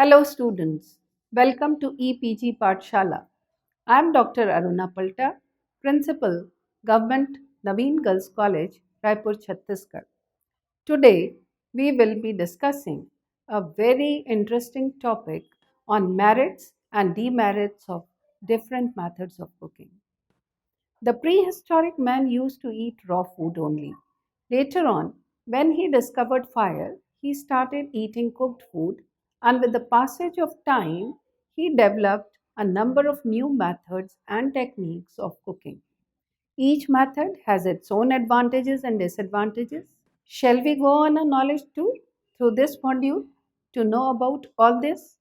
Hello students, welcome to EPG Pathshala. I am Dr. Aruna Palta, Principal, Government Naveen Girls College, Raipur, Chhattisgarh. Today we will be discussing a very interesting topic on merits and demerits of different methods of cooking. The prehistoric man used to eat raw food only. Later on, when he discovered fire, he started eating cooked food, and with the passage of time, he developed a number of new methods and techniques of cooking. Each method has its own advantages and disadvantages. Shall we go on a knowledge tour through this module to know about all this?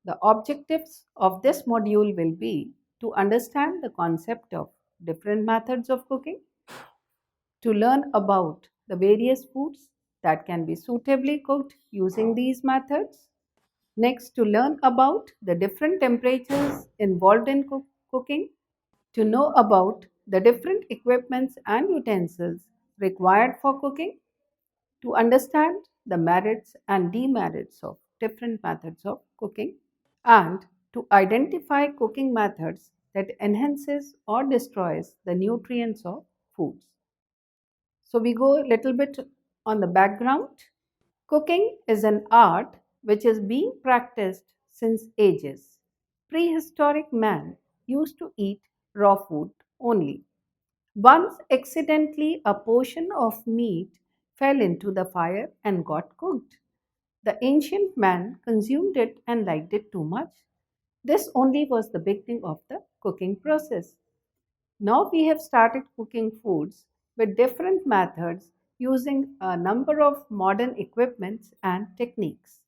The objectives of this module will be to understand the concept of different methods of cooking, to learn about the various foods that can be suitably cooked using these methods. Next, to learn about the different temperatures involved in cooking, to know about the different equipments and utensils required for cooking, to understand the merits and demerits of different methods of cooking, and to identify cooking methods that enhances or destroys the nutrients of foods. So we go a little bit on the background. Cooking is an art which is being practiced since ages. Prehistoric man used to eat raw food only. Once accidentally a portion of meat fell into the fire and got cooked. The ancient man consumed it and liked it too much. This only was the beginning of the cooking process. Now we have started cooking foods with different methods using a number of modern equipments and techniques.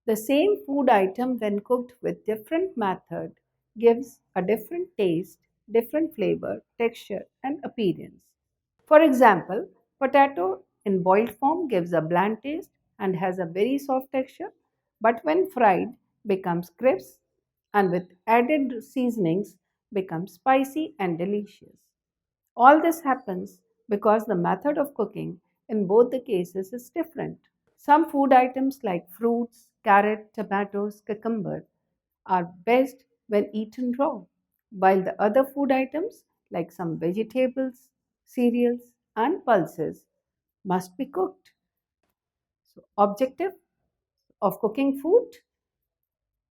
The same food item when cooked with different method gives a different taste, different flavor, texture and appearance. For example, potato in boiled form gives a bland taste and has a very soft texture, but when fried becomes crisp and with added seasonings becomes spicy and delicious. All this happens because the method of cooking in both the cases is different. Some food items like fruits, carrot, tomatoes, cucumber are best when eaten raw, while the other food items like some vegetables, cereals, and pulses must be cooked. So, objective of cooking food: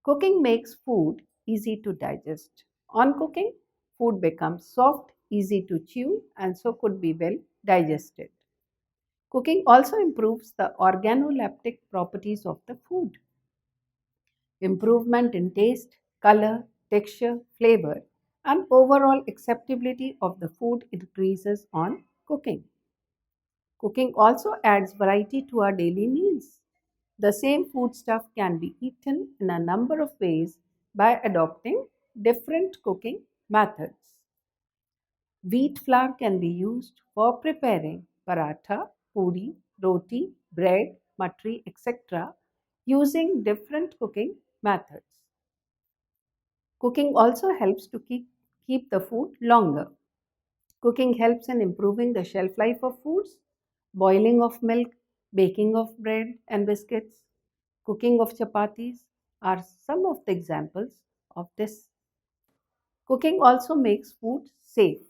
cooking makes food easy to digest. On cooking, food becomes soft, easy to chew, and so could be well digested. Cooking also improves the organoleptic properties of the food. Improvement in taste, color, texture, flavor, and overall acceptability of the food increases on cooking. Cooking also adds variety to our daily meals. The same foodstuff can be eaten in a number of ways by adopting different cooking methods. Wheat flour can be used for preparing paratha, puri, roti, bread, matri, etc. using different cooking methods. Cooking also helps to keep the food longer. Cooking helps in improving the shelf life of foods. Boiling of milk, baking of bread and biscuits, cooking of chapatis are some of the examples of this. Cooking also makes food safe.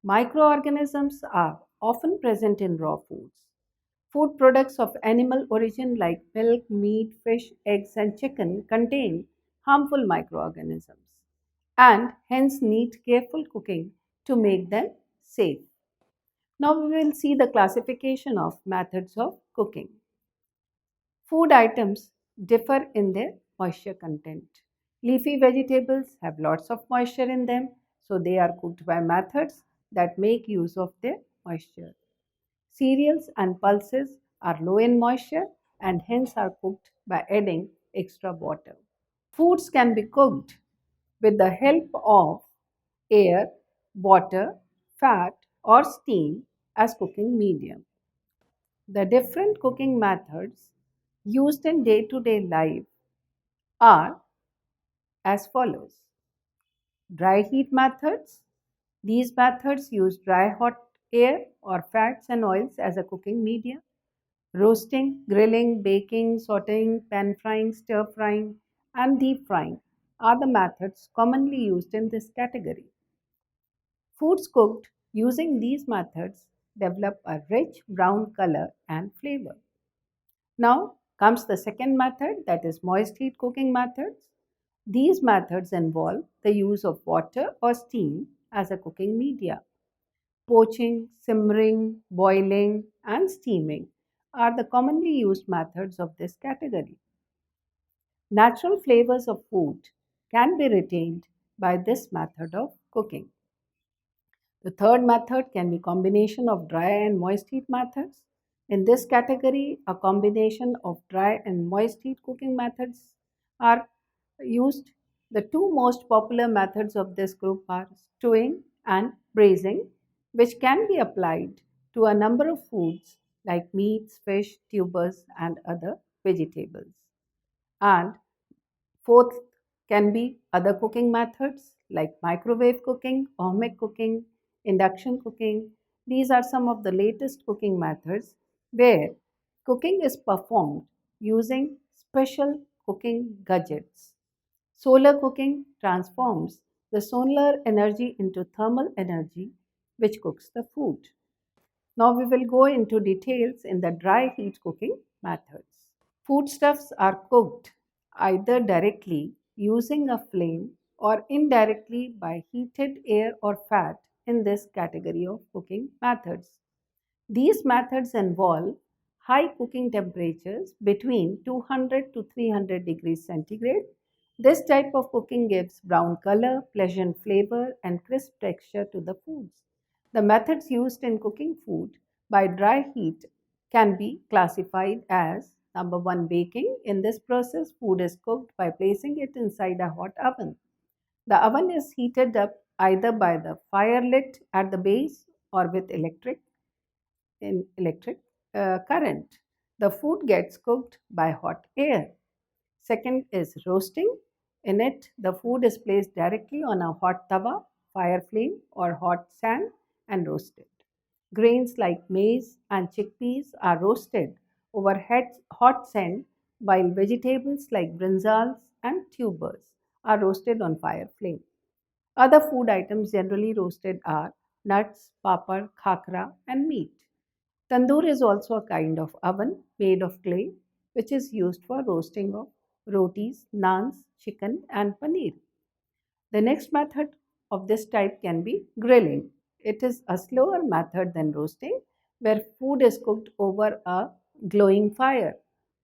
Microorganisms are often present in raw foods. Food products of animal origin like milk, meat, fish, eggs, and chicken contain harmful microorganisms and hence need careful cooking to make them safe. Now we will see the classification of methods of cooking. Food items differ in their moisture content. Leafy vegetables have lots of moisture in them, so they are cooked by methods that make use of their moisture. Cereals and pulses are low in moisture and hence are cooked by adding extra water. Foods can be cooked with the help of air, water, fat, or steam as cooking medium. The different cooking methods used in day to day life are as follows: dry heat methods. These methods use dry hot air or fats and oils as a cooking media. Roasting, grilling, baking, sauteing, pan frying, stir frying, and deep frying are the methods commonly used in this category. Foods cooked using these methods develop a rich brown color and flavor. Now comes the second method, that is moist heat cooking methods. These methods involve the use of water or steam as a cooking media. Poaching, simmering, boiling, and steaming are the commonly used methods of this category. Natural flavors of food can be retained by this method of cooking. The third method can be combination of dry and moist heat methods. In this category, a combination of dry and moist heat cooking methods are used. The two most popular methods of this group are stewing and braising, which can be applied to a number of foods like meats, fish, tubers, and other vegetables. And fourth can be other cooking methods like microwave cooking, ohmic cooking, induction cooking. These are some of the latest cooking methods where cooking is performed using special cooking gadgets. Solar cooking transforms the solar energy into thermal energy, which cooks the food. Now we will go into details in the dry heat cooking methods. Foodstuffs are cooked either directly using a flame or indirectly by heated air or fat in this category of cooking methods. These methods involve high cooking temperatures between 200 to 300 degrees centigrade. This type of cooking gives brown color, pleasant flavor, and crisp texture to the foods. The methods used in cooking food by dry heat can be classified as number one, baking. In this process, food is cooked by placing it inside a hot oven. The oven is heated up either by the fire lit at the base or with electric current. The food gets cooked by hot air. Second is roasting. In it, the food is placed directly on a hot tawa, fire flame, or hot sand and roasted. Grains like maize and chickpeas are roasted over hot sand, while vegetables like brinjals and tubers are roasted on fire flame. Other food items generally roasted are nuts, papad, khakra, and meat. Tandoor is also a kind of oven made of clay which is used for roasting of rotis, naans, chicken, and paneer. The next method of this type can be grilling. It is a slower method than roasting where food is cooked over a glowing fire.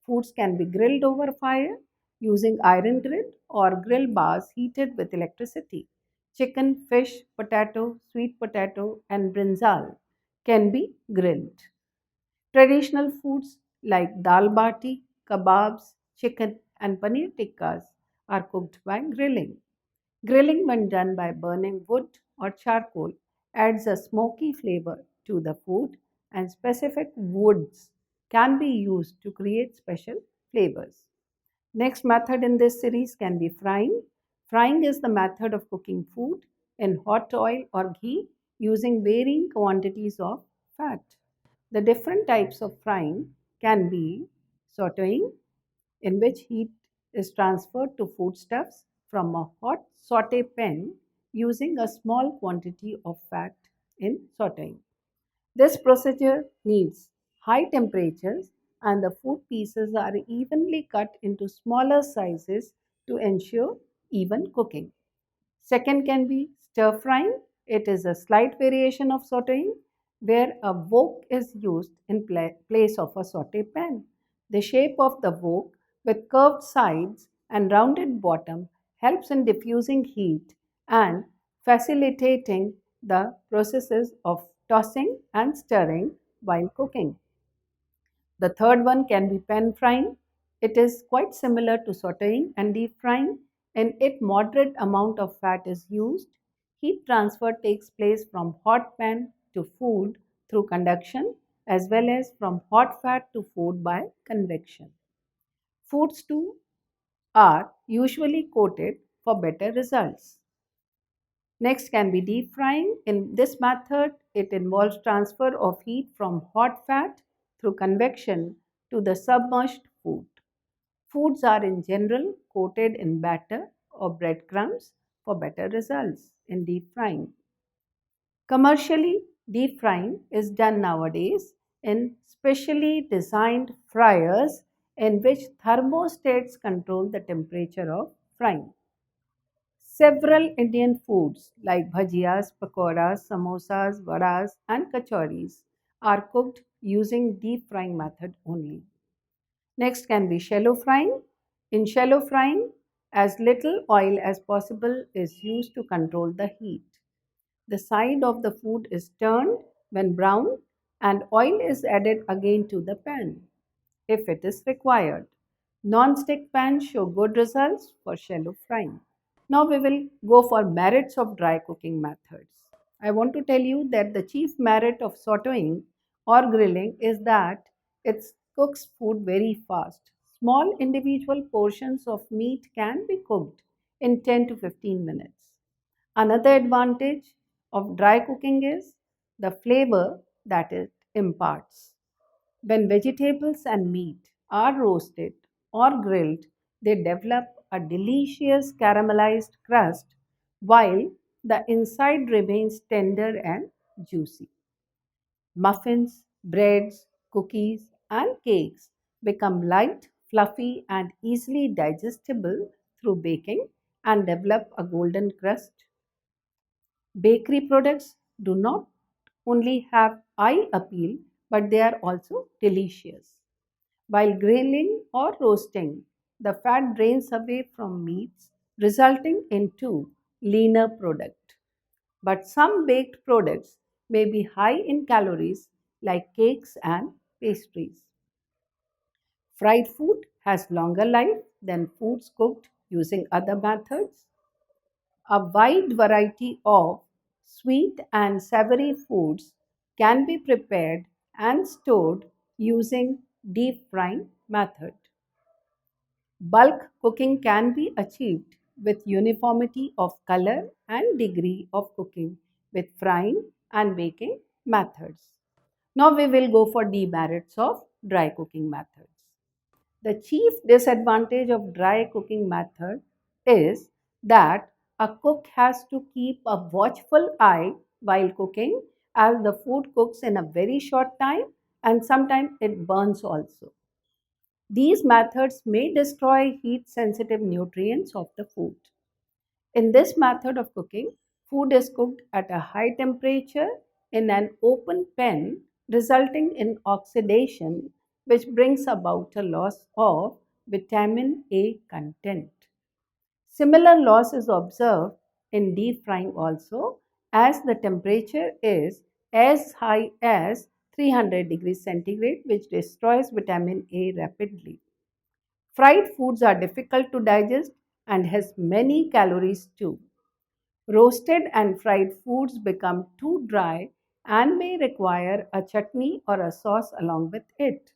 Foods can be grilled over fire using iron grill or grill bars heated with electricity. Chicken, fish, potato, sweet potato, and brinjal can be grilled. Traditional foods like dal bati, kebabs, chicken, and paneer tikkas are cooked by grilling. Grilling, when done by burning wood or charcoal, adds a smoky flavor to the food, and specific woods can be used to create special flavors. Next method in this series can be frying. Frying is the method of cooking food in hot oil or ghee using varying quantities of fat. The different types of frying can be sauteing, in which heat is transferred to foodstuffs from a hot saute pan using a small quantity of fat in sauteing. This procedure needs high temperatures and the food pieces are evenly cut into smaller sizes to ensure even cooking. Second can be stir frying. It is a slight variation of sauteing where a wok is used in place of a saute pan. The shape of the wok with curved sides and rounded bottom helps in diffusing heat and facilitating the processes of tossing and stirring while cooking. The third one can be pan frying. It is quite similar to sauteing and deep frying. In it, moderate amount of fat is used. Heat transfer takes place from hot pan to food through conduction as well as from hot fat to food by convection. Foods too are usually coated for better results. Next can be deep frying. In this method, it involves transfer of heat from hot fat through convection to the submerged food. Foods are in general coated in batter or breadcrumbs for better results in deep frying. Commercially, deep frying is done nowadays in specially designed fryers in which thermostats control the temperature of frying. Several Indian foods like bhajiyas, pakoras, samosas, vadas, and kachoris are cooked using deep frying method only. Next can be shallow frying. In shallow frying, as little oil as possible is used to control the heat. The side of the food is turned when brown and oil is added again to the pan if it is required. Non-stick pans show good results for shallow frying. Now we will go for merits of dry cooking methods. I want to tell you that the chief merit of sauteing or grilling is that it cooks food very fast. Small individual portions of meat can be cooked in 10 to 15 minutes. Another advantage of dry cooking is the flavor that it imparts. When vegetables and meat are roasted or grilled, they develop a delicious caramelized crust while the inside remains tender and juicy. Muffins, breads, cookies, and cakes become light, fluffy, and easily digestible through baking and develop a golden crust. Bakery products do not only have eye appeal, but they are also delicious. While grilling or roasting, the fat drains away from meats, resulting into leaner product. But some baked products may be high in calories like cakes and pastries. Fried food has longer life than foods cooked using other methods. A wide variety of sweet and savory foods can be prepared and stored using deep frying method. Bulk cooking can be achieved with uniformity of color and degree of cooking with frying and baking methods. Now we will go for demerits of dry cooking methods. The chief disadvantage of dry cooking method is that a cook has to keep a watchful eye while cooking as the food cooks in a very short time and sometimes it burns also. These methods may destroy heat sensitive nutrients of the food. In this method of cooking, food is cooked at a high temperature in an open pan, resulting in oxidation, which brings about a loss of vitamin A content. Similar loss is observed in deep frying also, as the temperature is as high as 300 degrees centigrade, which destroys vitamin A rapidly. Fried foods are difficult to digest and has many calories too. Roasted and fried foods become too dry and may require a chutney or a sauce along with it.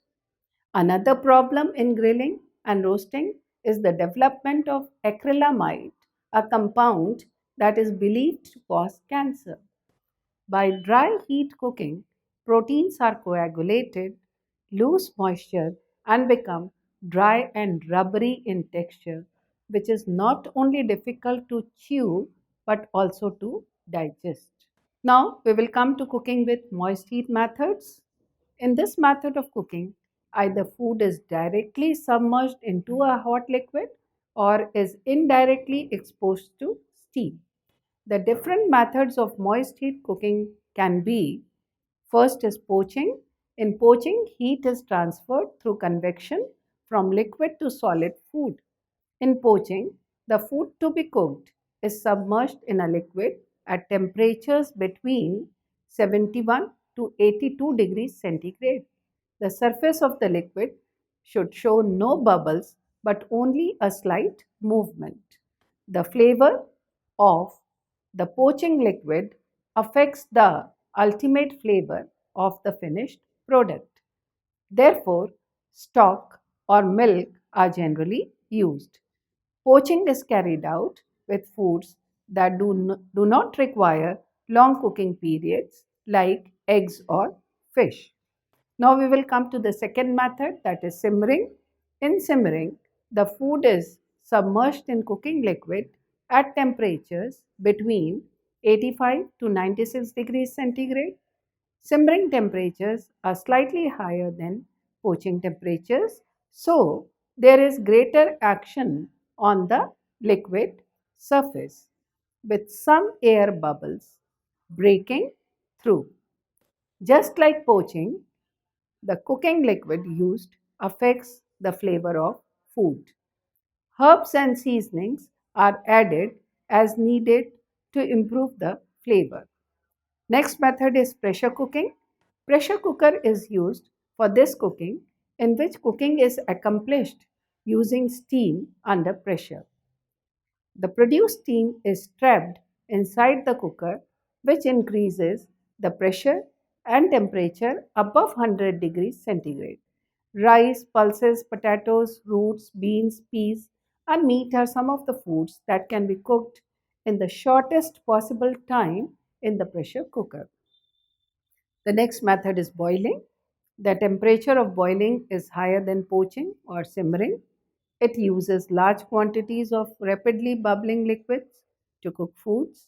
Another problem in grilling and roasting is the development of acrylamide, a compound that is believed to cause cancer. By dry heat cooking, proteins are coagulated, lose moisture, and become dry and rubbery in texture, which is not only difficult to chew but also to digest. Now we will come to cooking with moist heat methods. In this method of cooking, either food is directly submerged into a hot liquid or is indirectly exposed to steam. The different methods of moist heat cooking can be: first is poaching. In poaching, heat is transferred through convection from liquid to solid food. In poaching, the food to be cooked is submerged in a liquid at temperatures between 71 to 82 degrees centigrade. The surface of the liquid should show no bubbles but only a slight movement. The flavor of the poaching liquid affects the ultimate flavor of the finished product. Therefore, stock or milk are generally used. Poaching is carried out with foods that do not require long cooking periods like eggs or fish. Now we will come to the second method, that is simmering. In simmering, the food is submerged in cooking liquid at temperatures between 85 to 96 degrees centigrade. Simmering temperatures are slightly higher than poaching temperatures, so there is greater action on the liquid surface with some air bubbles breaking through. Just like poaching, the cooking liquid used affects the flavor of food. Herbs and seasonings are added as needed to improve the flavor. Next method is pressure cooking. Pressure cooker is used for this cooking, in which cooking is accomplished using steam under pressure. The produced steam is trapped inside the cooker, which increases the pressure and temperature above 100 degrees centigrade. Rice, pulses, potatoes, roots, beans, peas, and meat are some of the foods that can be cooked in the shortest possible time in the pressure cooker. The next method is boiling. The temperature of boiling is higher than poaching or simmering. It uses large quantities of rapidly bubbling liquids to cook foods.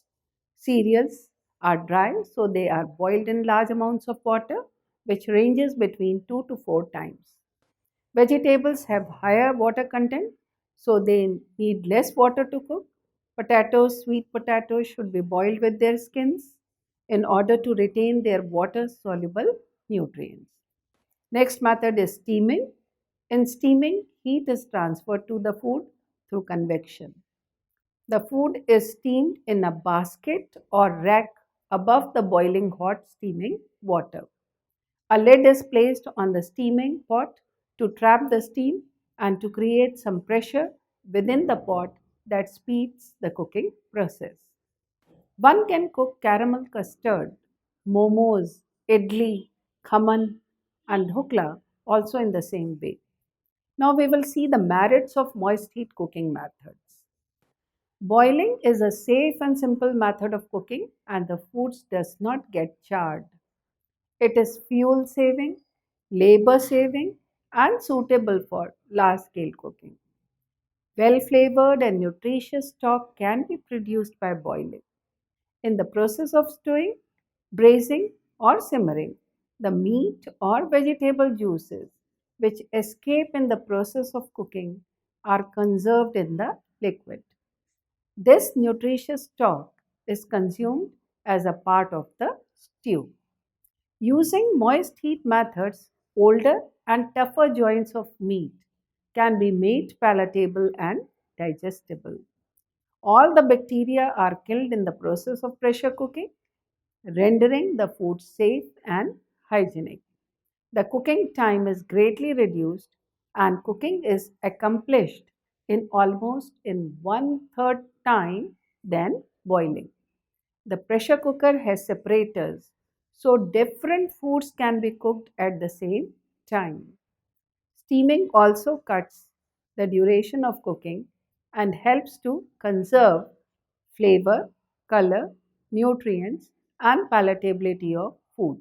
Cereals are dry, so they are boiled in large amounts of water, which ranges between 2 to 4 times. Vegetables have higher water content, so they need less water to cook. Potatoes, sweet potatoes, should be boiled with their skins in order to retain their water soluble nutrients. Next method is steaming. In steaming, heat is transferred to the food through convection. The food is steamed in a basket or rack above the boiling hot steaming water. A lid is placed on the steaming pot to trap the steam and to create some pressure within the pot that speeds the cooking process. One can cook caramel custard, momos, idli, khaman, and dhokla also in the same way. Now we will see the merits of moist heat cooking methods. Boiling is a safe and simple method of cooking and the foods does not get charred. It is fuel saving, labor saving, and suitable for large scale cooking. Well flavored and nutritious stock can be produced by boiling. In the process of stewing, braising, or simmering, the meat or vegetable juices which escape in the process of cooking are conserved in the liquid. This nutritious stock is consumed as a part of the stew. Using moist heat methods, older and tougher joints of meat can be made palatable and digestible. All the bacteria are killed in the process of pressure cooking, rendering the food safe and hygienic. The cooking time is greatly reduced and cooking is accomplished in almost in one third time than boiling. The pressure cooker has separators, so different foods can be cooked at the same time. Steaming also cuts the duration of cooking and helps to conserve flavor, color, nutrients, and palatability of food.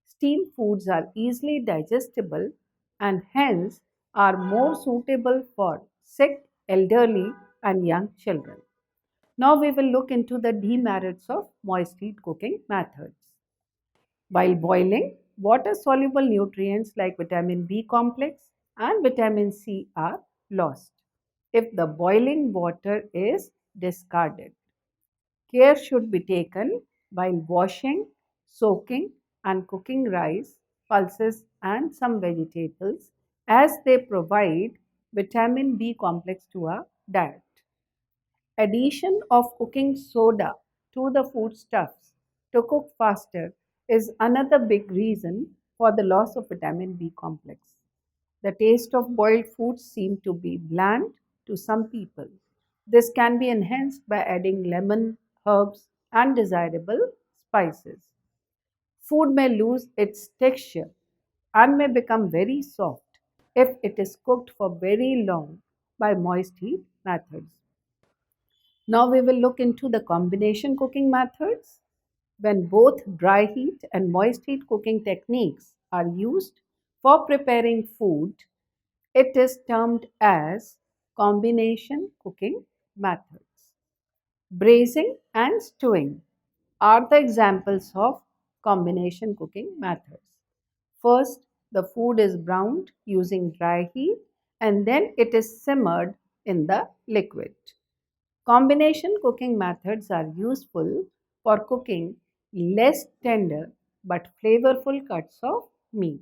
Steamed foods are easily digestible and hence are more suitable for sick, elderly, and young children. Now we will look into the demerits of moist heat cooking methods. While boiling, water soluble nutrients like vitamin B complex and vitamin C are lost if the boiling water is discarded. Care should be taken while washing, soaking, and cooking rice, pulses, and some vegetables as they provide vitamin B complex to our diet. Addition of cooking soda to the foodstuffs to cook faster is another big reason for the loss of vitamin B complex. The taste of boiled foods seem to be bland to some people. This can be enhanced by adding lemon, herbs, and desirable spices. Food may lose its texture and may become very soft if it is cooked for very long by moist heat methods. Now we will look into the combination cooking methods. When both dry heat and moist heat cooking techniques are used for preparing food, it is termed as combination cooking methods. Braising and stewing are the examples of combination cooking methods. First, the food is browned using dry heat and then it is simmered in the liquid. Combination cooking methods are useful for cooking less tender but flavorful cuts of meat.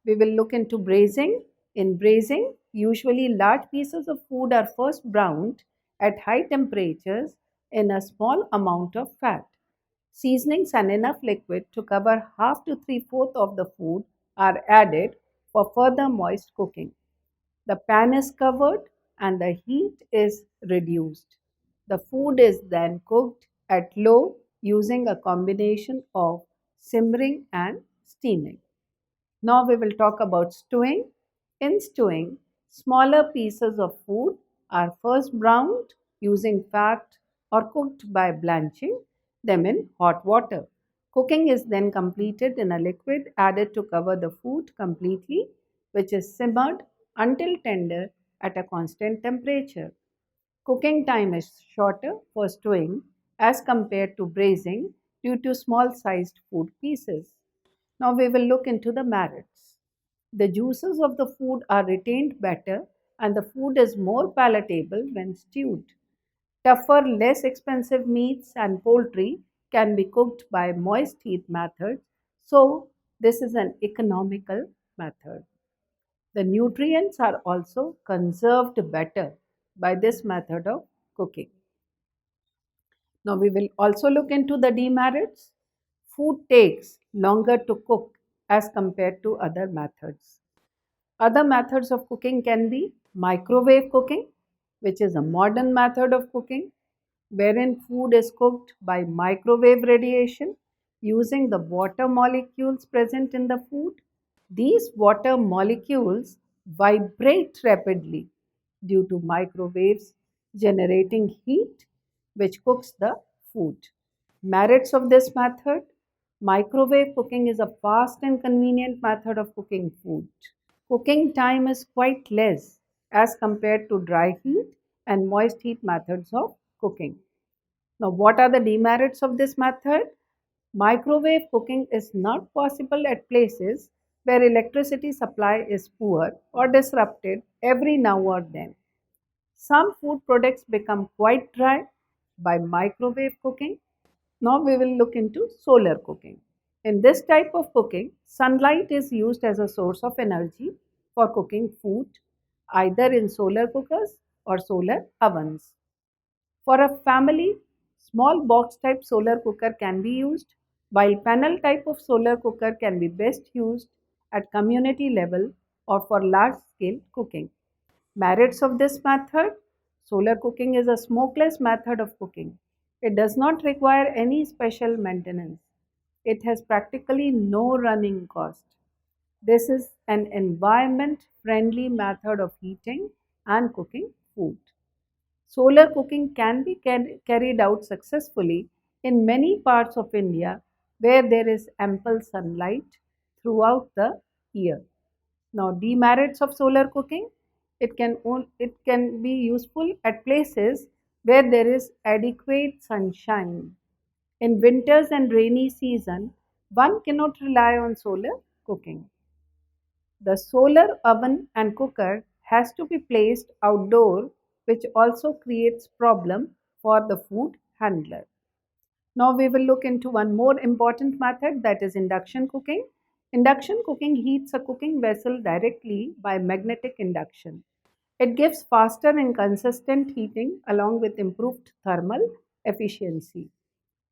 We will look into braising. In braising, usually large pieces of food are first browned at high temperatures in a small amount of fat. Seasonings and enough liquid to cover half to three-fourths of the food are added for further moist cooking. The pan is covered and the heat is reduced. The food is then cooked at low using a combination of simmering and steaming. Now we will talk about stewing. In stewing, smaller pieces of food are first browned using fat or cooked by blanching them in hot water. Cooking is then completed in a liquid added to cover the food completely, which is simmered until tender at a constant temperature. Cooking time is shorter for stewing as compared to braising due to small sized food pieces. Now we will look into the merits. The juices of the food are retained better and the food is more palatable when stewed. Tougher, less expensive meats and poultry can be cooked by moist heat methods, so this is an economical method. The nutrients are also conserved better by this method of cooking. Now we will also look into the demerits. Food takes longer to cook as compared to other methods. Other methods of cooking can be microwave cooking, which is a modern method of cooking wherein food is cooked by microwave radiation using the water molecules present in the food. These water molecules vibrate rapidly due to microwaves generating heat which cooks the food. Merits of this method: microwave cooking is a fast and convenient method of cooking food. Cooking time is quite less as compared to dry heat and moist heat methods of cooking. Now, what are the demerits of this method? Microwave cooking is not possible at places where electricity supply is poor or disrupted every now or then. Some food products become quite dry by microwave cooking. Now we will look into solar cooking. In this type of cooking, sunlight is used as a source of energy for cooking food either in solar cookers or solar ovens. For a family, small box type solar cooker can be used, while panel type of solar cooker can be best used at community level or for large scale cooking. Merits of this method: solar cooking is a smokeless method of cooking. It does not require any special maintenance. It has practically no running cost. This is an environment friendly method of heating and cooking food. Solar cooking can be carried out successfully in many parts of India where there is ample sunlight throughout the year. Now, demerits of solar cooking: it can be useful at places where there is adequate sunshine. In winters and rainy season, one cannot rely on solar cooking. The solar oven and cooker has to be placed outdoor, which also creates problem for the food handler. Now we will look into one more important method, that is induction cooking. Induction cooking heats a cooking vessel directly by magnetic induction. It gives faster and consistent heating along with improved thermal efficiency.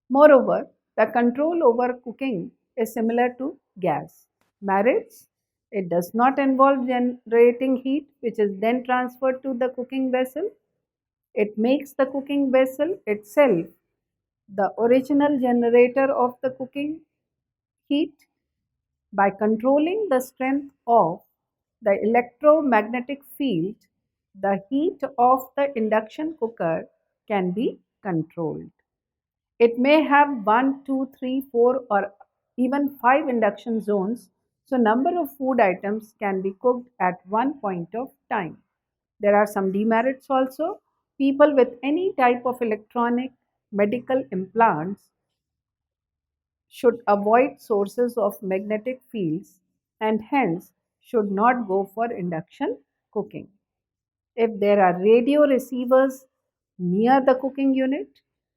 Moreover, the control over cooking is similar to gas. Merits: it does not involve generating heat which is then transferred to the cooking vessel. It makes the cooking vessel itself the original generator of the cooking heat. By controlling the strength of the electromagnetic field, the heat of the induction cooker can be controlled. It may have one, two, three, four, or even five induction zones So, number of food items can be cooked at one point of time. There are some demerits also. People with any type of electronic medical implants should avoid sources of magnetic fields and hence should not go for induction cooking. If there are radio receivers near the cooking unit,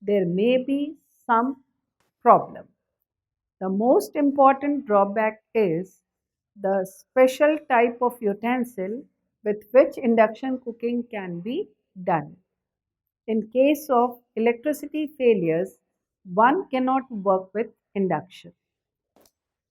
there may be some problem. The most important drawback is the special type of utensil with which induction cooking can be done. In case of electricity failures, one cannot work with induction.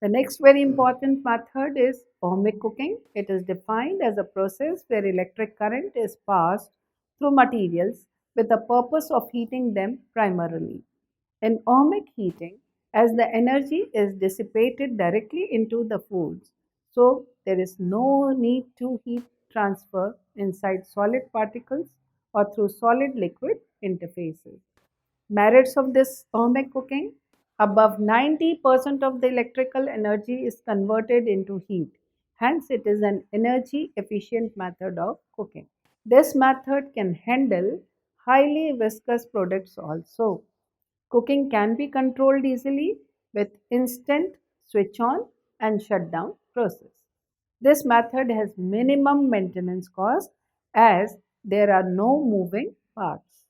The next very important method is ohmic cooking. It is defined as a process where electric current is passed through materials with the purpose of heating them primarily. In ohmic heating, as the energy is dissipated directly into the foods, so there is no need to heat transfer inside solid particles or through solid liquid interfaces. Merits of this ohmic cooking: above 90% of the electrical energy is converted into heat. Hence, it is an energy efficient method of cooking. This method can handle highly viscous products also. Cooking can be controlled easily with instant switch on and shut down process. This method has minimum maintenance cost as there are no moving parts.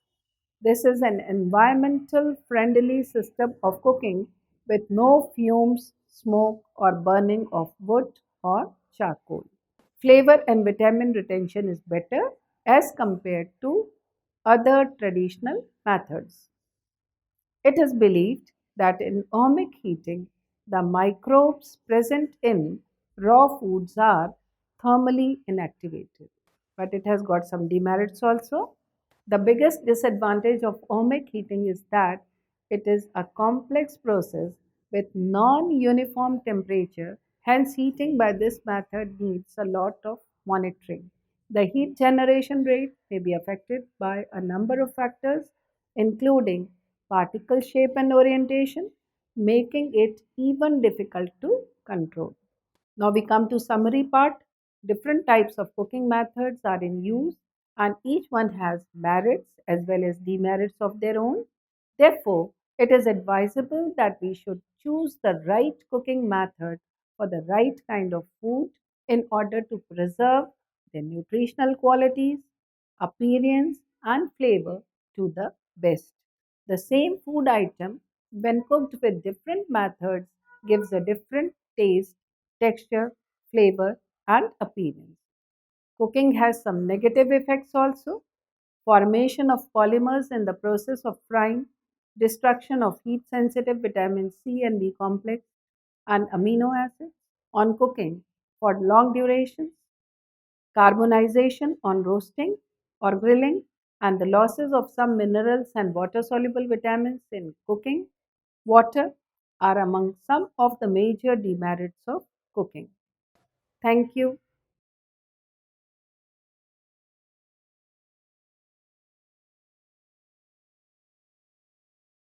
This is an environmental friendly system of cooking with no fumes, smoke, or burning of wood or charcoal. Flavor and vitamin retention is better as compared to other traditional methods. It is believed that in ohmic heating, the microbes present in raw foods are thermally inactivated. But it has got some demerits also. The biggest disadvantage of ohmic heating is that it is a complex process with non uniform temperature, hence, heating by this method needs a lot of monitoring. The heat generation rate may be affected by a number of factors, including particle shape and orientation, making it even difficult to control. Now we come to summary part. Different types of cooking methods are in use and each one has merits as well as demerits of their own. Therefore, it is advisable that we should choose the right cooking method for the right kind of food in order to preserve their nutritional qualities, appearance, and flavor to the best. The same food item, when cooked with different methods, gives a different taste, texture, flavor, and appearance. Cooking has some negative effects also: formation of polymers in the process of frying, destruction of heat sensitive vitamin C and B complex and amino acids on cooking for long durations, carbonization on roasting or grilling, and the losses of some minerals and water soluble vitamins in cooking water are among some of the major demerits of cooking. Thank you.